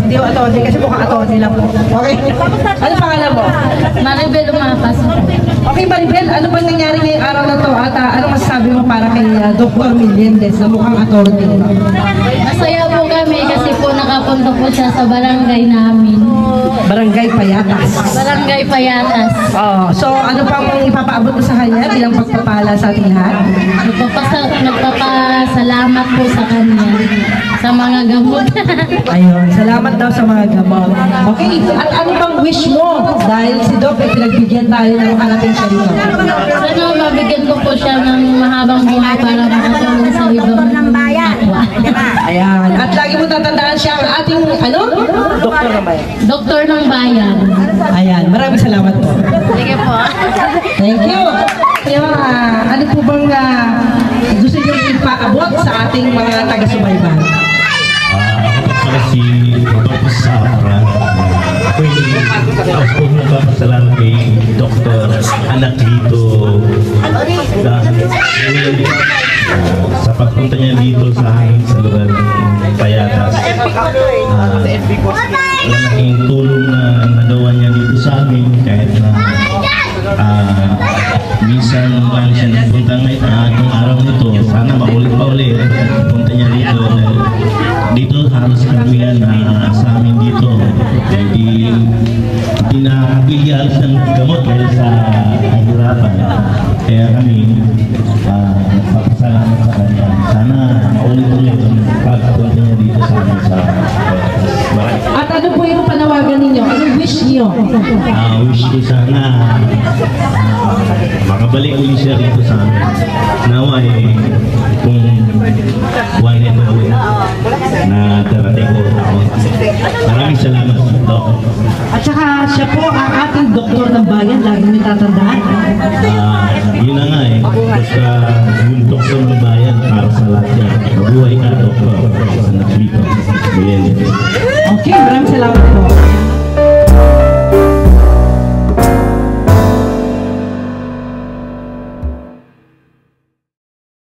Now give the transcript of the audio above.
Hindi yung attorney kasi mukhang attorney lang po. Okay? Ano pangalan mo? Maribel Umapas. Okay, Maribel, ano bang nangyari ngayong araw na to? At ano masasabi mo para kay Dr. Melendez na mukhang attorney? Masaya po kami kasi po nakapunta po siya sa barangay namin. Barangay Payatas. Barangay Payatas. Oh, so ano pang ipapaabot mo sa kanya bilang pagpapala sa ating lahat? Nagpapasalamat po sa kanya sa mga gamot. Ayun, salamat daw sa mga gamot. Okay, at ano bang wish mo? Dahil si Doc ay pinagbigyan tayo ng makarating siya dito. Sana mabigyan ko po siya ng mahabang buhay para makatulong sa ibang ng bayan. Ayan, at lagi mo tatandaan siya ang ating, ano? Doktor ng bayan. Doktor ng bayan. Ayan, maraming salamat po. Sige po. Thank you. Kaya, ano po bang gusto niyo ipaabot sa ating mga taga-subaybay? Ako pala si Dr. Safra. Ako po magpapasalamat kay Dr. Anaclito sa pagpunta niya dito sa amin sa lugar ng Payatas. Malaking tulong na nagawa niya dito sa amin kahit na minsan lang siya nagpunta itong araw nito. Sana maulit pa ulit punta niya dito. Dito halos karamihan na sa amin dito. Hindi nakabili halos ng gamot dahil sa kahirapan. Kaya kami papasalamat sa kanya. Sana maulit-ulit ang pagpunta niya dito sa amin sa At ano po yung panawagan ninyo? Anong wish niyo? Wish ko sana makabalik ulit siya rito sa amin. Nawa